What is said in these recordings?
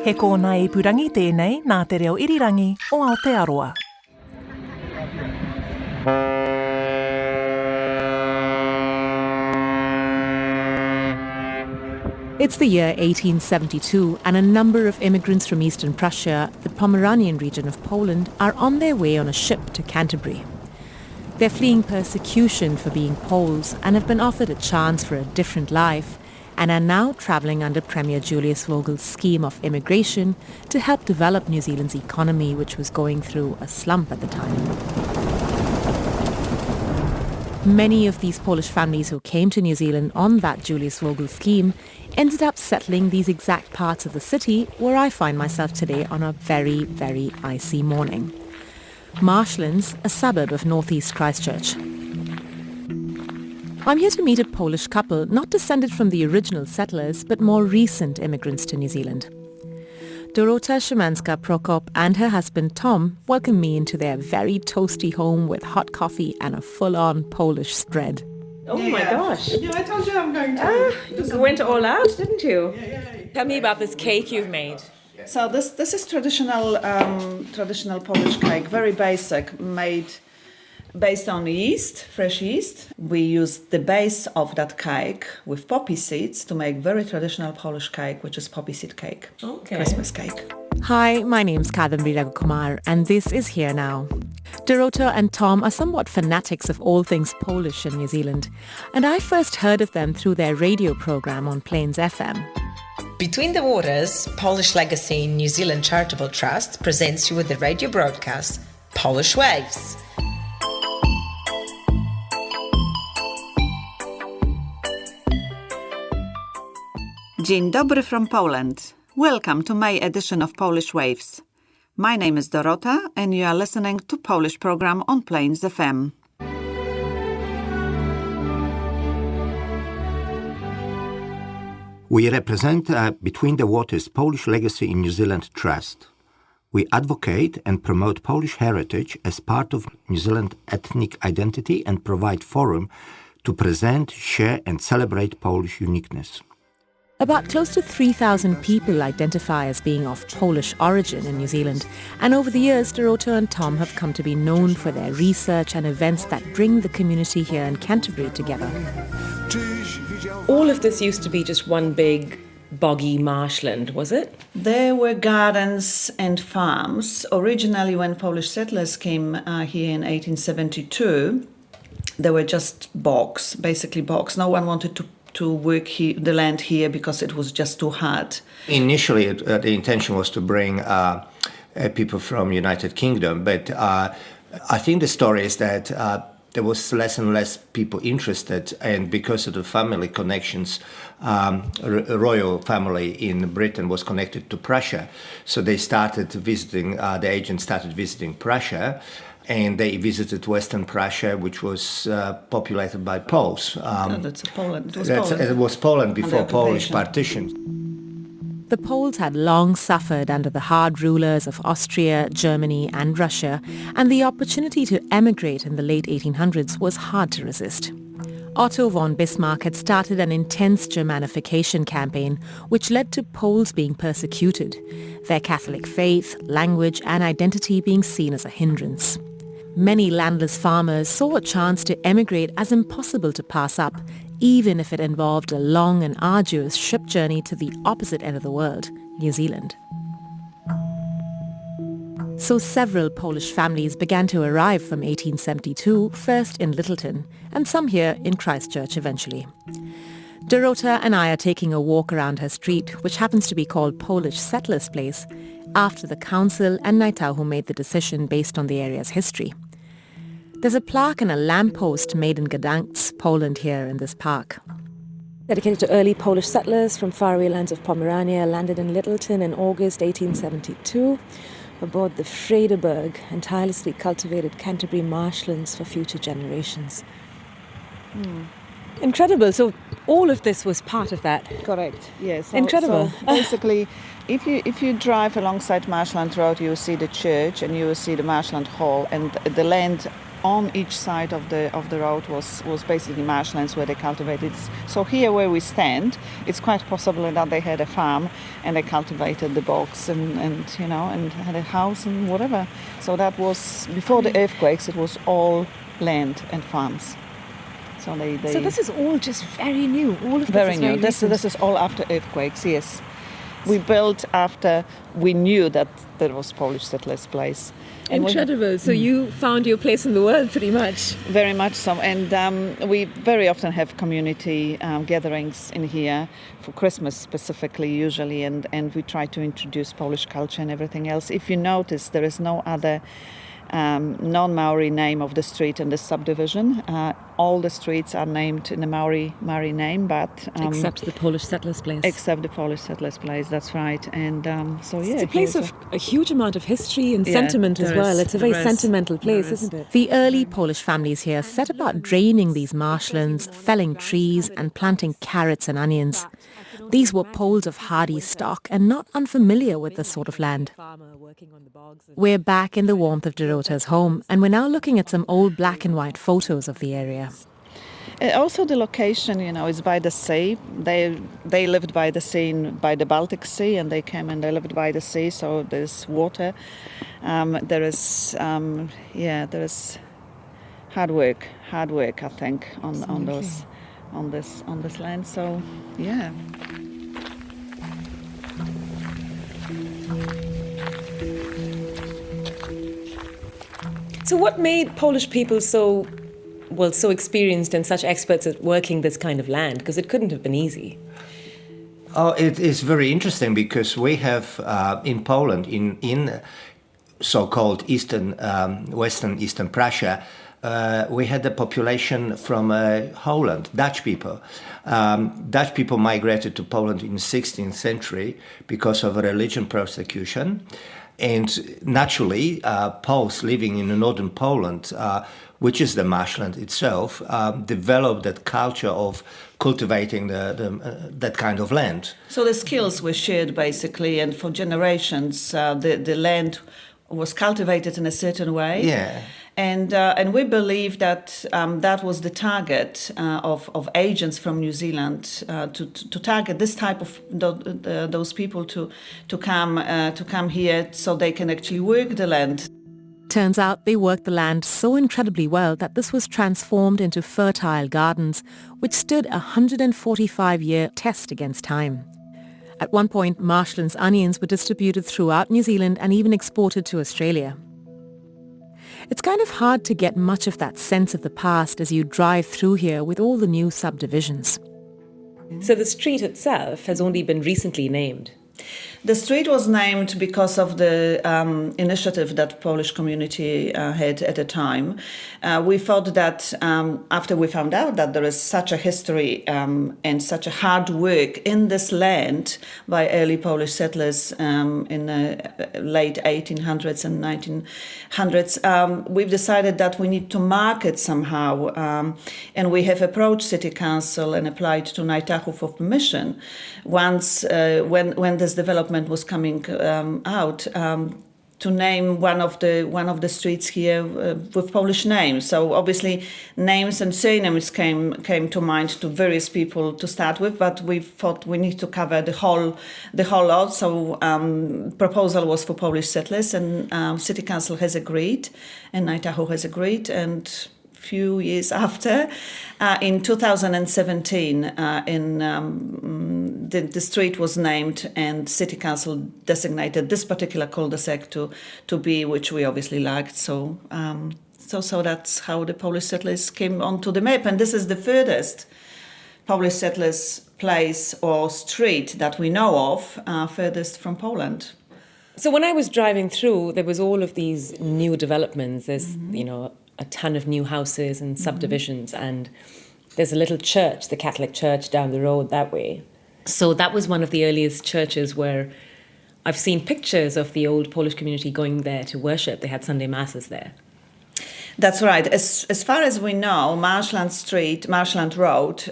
He kōna I purangi tēnei nā te reo irirangi o Aotearoa. It's the year 1872 and a number of immigrants from eastern Prussia, the Pomeranian region of Poland, are on their way on a ship to Canterbury. They're fleeing persecution for being Poles and have been offered a chance for a different life and are now travelling under Premier Julius Vogel's scheme of immigration to help develop New Zealand's economy, which was going through a slump at the time. Many of these Polish families who came to New Zealand on that Julius Vogel scheme ended up settling these exact parts of the city where I find myself today on a very, very icy morning. Marshlands, a suburb of northeast Christchurch. I'm here to meet a Polish couple, not descended from the original settlers, but more recent immigrants to New Zealand. Dorota Szymanska-Prokop and her husband Tom welcome me into their very toasty home with hot coffee and a full-on Polish spread. Oh my gosh. Yeah, I told you I'm going to. You went all out, didn't you? Yeah. Tell me about this cake you've made. So this is traditional Polish cake, very basic, made based on yeast, fresh yeast. We use the base of that cake with poppy seeds to make very traditional Polish cake, which is poppy seed cake, Christmas cake. Hi, my name's Kadambari Raghukumar and this is Here Now. Dorota and Tom are somewhat fanatics of all things Polish in New Zealand, and I first heard of them through their radio program on Plains FM. Between the Waters, Polish Legacy in New Zealand Charitable Trust presents you with the radio broadcast Polish Waves. Dzień dobry from Poland. Welcome to May edition of Polish Waves. My name is Dorota and you are listening to Polish program on Plains FM. We represent Between the Waters Polish Legacy in New Zealand Trust. We advocate and promote Polish heritage as part of New Zealand ethnic identity and provide forum to present, share and celebrate Polish uniqueness. About close to 3,000 people identify as being of Polish origin in New Zealand, and over the years Dorota and Tom have come to be known for their research and events that bring the community here in Canterbury together. All of this used to be just one big boggy marshland, was it? There were gardens and farms. Originally, when Polish settlers came here in 1872, there were just bogs, basically bogs. No one wanted to work the land here because it was just too hard. Initially, the intention was to bring people from United Kingdom, but I think the story is that there was less and less people interested, and because of the family connections, royal family in Britain was connected to Prussia, so they started visiting. The agent started visiting Prussia. And they visited Western Prussia, which was populated by Poles. That's Poland. It was Poland before Polish partition. The Poles had long suffered under the hard rulers of Austria, Germany and Russia, and the opportunity to emigrate in the late 1800s was hard to resist. Otto von Bismarck had started an intense Germanification campaign which led to Poles being persecuted, their Catholic faith, language and identity being seen as a hindrance. Many landless farmers saw a chance to emigrate as impossible to pass up, even if it involved a long and arduous ship journey to the opposite end of the world, New Zealand. So several Polish families began to arrive from 1872, first in Littleton, and some here in Christchurch eventually. Dorota and I are taking a walk around her street, which happens to be called Polish Settlers' Place, after the council and Naitahu made the decision based on the area's history. There's a plaque and a lamppost made in Gdansk, Poland here in this park. Dedicated to early Polish settlers from faraway lands of Pomerania, landed in Littleton in August 1872 aboard the Frederberg and tirelessly cultivated Canterbury marshlands for future generations. Incredible. So all of this was part of that. Correct. Yes. Incredible. So basically, if you drive alongside Marshland Road, you will see the church and you will see the Marshland Hall, and the land on each side of the road was basically marshlands where they cultivated. So here where we stand, it's quite possible that they had a farm and they cultivated the bogs and had a house and whatever. So that was before the earthquakes. It was all land and farms. So So this is all just very new. All of this very is new. very This is all after earthquakes. Yes, we built after we knew that there was Polish settlers' place. And Incredible. So you found your place in the world pretty much. very much so. And we very often have community gatherings in here for Christmas specifically, usually, and we try to introduce Polish culture and everything else. If you notice, there is no other non-Maori name of the street in this subdivision. All the streets are named in the Maori name, but Except the Polish settlers' place. except the Polish settlers' place. That's right. And It's a place of a huge amount of history and Yeah, sentiment as there well. is, It's a very there is, sentimental place, there is. isn't it? The early Polish families here set about draining these marshlands, felling trees and planting carrots and onions. These were poles of hardy stock and not unfamiliar with this sort of land. We're back in the warmth of Dorota's home and we're now looking at some old black and white photos of the area. Also the location, is by the sea. They lived by the sea, by the Baltic Sea, and they came and they lived by the sea, so there's water. There is hard work, I think, on this land. So, yeah. So what made Polish people so experienced and such experts at working this kind of land? Because it couldn't have been easy. Oh, it is very interesting because we have in Poland, in so-called Western Eastern Prussia, we had the population from Holland, Dutch people. Dutch people migrated to Poland in the 16th century because of religion persecution. And naturally, Poles living in northern Poland, which is the marshland itself, developed that culture of cultivating that kind of land. So the skills were shared basically, and for generations, the land was cultivated in a certain way. Yeah. And we believe that that was the target of agents from New Zealand to target this type of those people to come here so they can actually work the land. Turns out they worked the land so incredibly well that this was transformed into fertile gardens, which stood a 145-year test against time. At one point, marshlands onions were distributed throughout New Zealand and even exported to Australia. It's kind of hard to get much of that sense of the past as you drive through here with all the new subdivisions. So the street itself has only been recently named. The street was named because of the initiative that Polish community had at the time. We thought that after we found out that there is such a history and such a hard work in this land by early Polish settlers in the late 1800s and 1900s, we've decided that we need to mark it somehow. And we have approached City Council and applied to Naitahu for permission once when this development was coming out to name one of the streets here with Polish names. So obviously names and surnames came to mind to various people to start with, but we thought we need to cover the whole lot. So proposal was for Polish settlers, and City Council has agreed, and Naitahu has agreed, and few years after, in 2017, the street was named and City Council designated this particular cul-de-sac to be, which we obviously liked. So that's how the Polish settlers came onto the map. And this is the furthest Polish settlers place or street that we know of, furthest from Poland. So when I was driving through, there was all of these new developments. There's, a ton of new houses and subdivisions, and there's a little church, the Catholic church down the road that way. So that was one of the earliest churches where I've seen pictures of the old Polish community going there to worship. They had Sunday masses there. That's right. As far as we know, Marshland Road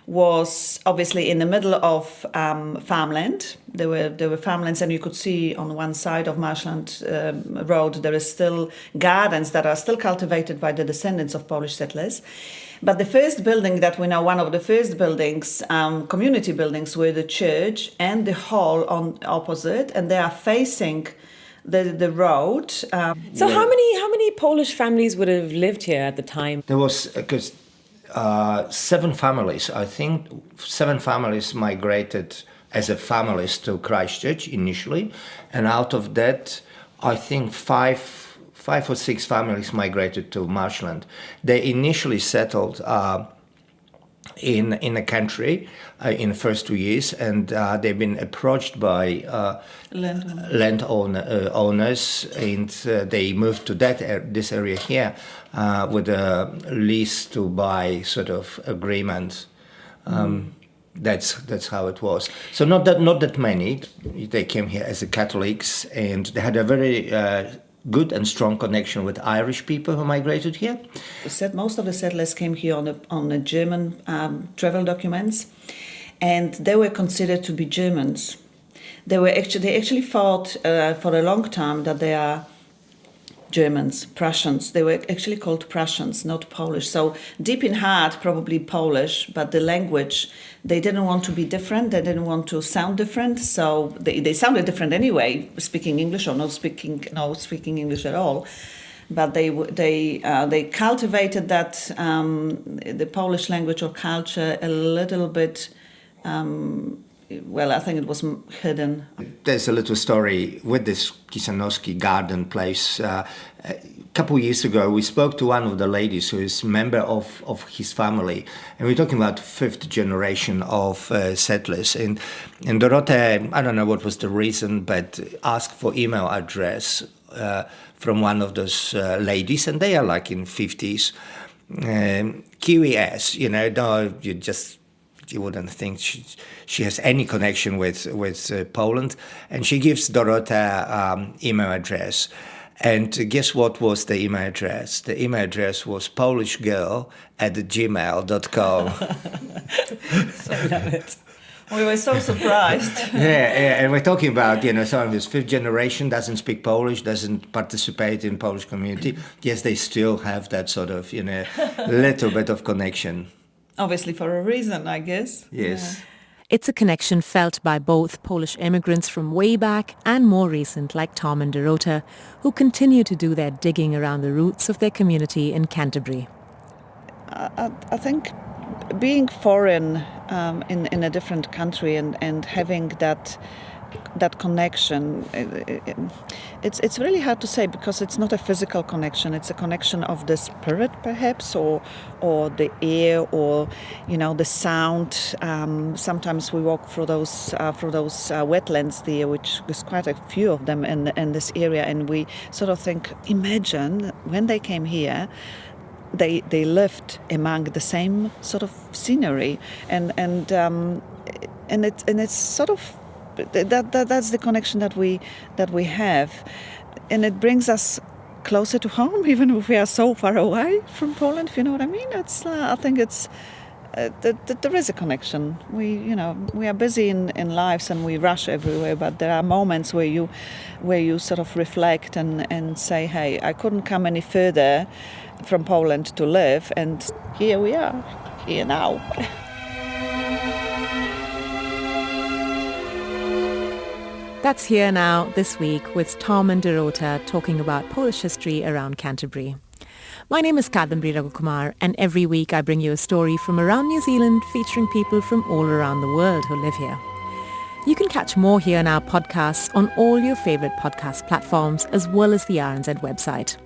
was obviously in the middle of farmland. There were farmlands, and you could see on one side of Marshland Road there is still gardens that are still cultivated by the descendants of Polish settlers. But the first building that we know, one of the first buildings, community buildings, were the church and the hall on opposite, and they are facing the road. So how many Polish families would have lived here at the time? There was 7 families. I think 7 families migrated as a families to Christchurch initially, and out of that, I think 5 or 6 families migrated to Marshland. They initially settled in a country in the first 2 years, and they've been approached by owners, and they moved to this area here with a lease to buy sort of agreement. That's how it was. So not that many. They came here as Catholics, and they had a very good and strong connection with Irish people who migrated here. Most of the settlers came here on the German travel documents, and they were considered to be Germans. They actually thought for a long time that they are Germans, Prussians. They were actually called Prussians, not Polish. So deep in heart, probably Polish, but the language, they didn't want to be different. They didn't want to sound different. So they sounded different anyway, speaking English or not speaking English at all. But they cultivated that the Polish language or culture a little bit. Well, I think it was hidden. There's a little story with this Kisanowski garden place. A couple of years ago, we spoke to one of the ladies who is a member of his family, and we're talking about 5th generation of settlers. And Dorota, I don't know what was the reason, but asked for email address from one of those ladies, and they are like in 50s. QES, you wouldn't think she has any connection with Poland, and she gives Dorota email address. And guess what was the email address? The email address was polishgirl@gmail.com. I love it. We were so surprised. Yeah, and we're talking about, someone who's 5th generation, doesn't speak Polish, doesn't participate in Polish community. Yes, they still have that sort of, little bit of connection. Obviously for a reason, I guess. Yes. Yeah. It's a connection felt by both Polish immigrants from way back and more recent, like Tom and Dorota, who continue to do their digging around the roots of their community in Canterbury. I think being foreign in a different country and having that connection, it's really hard to say, because it's not a physical connection. It's a connection of the spirit, perhaps, or the air, or the sound. Sometimes we walk through those wetlands there, which is quite a few of them in this area, and we sort of think, imagine when they came here. They lived among the same sort of scenery, and it's sort of that's the connection that we have, and it brings us closer to home, even if we are so far away from Poland. If you know what I mean? It's I think it's there is a connection. We are busy in lives and we rush everywhere, but there are moments where you sort of reflect and say, hey, I couldn't come any further from Poland to live, and here we are, here now. That's Here Now this week with Tom and Dorota talking about Polish history around Canterbury. My name is Kadambari Raghukumar, and every week I bring you a story from around New Zealand featuring people from all around the world who live here. You can catch more Here Now podcasts on all your favourite podcast platforms as well as the RNZ website.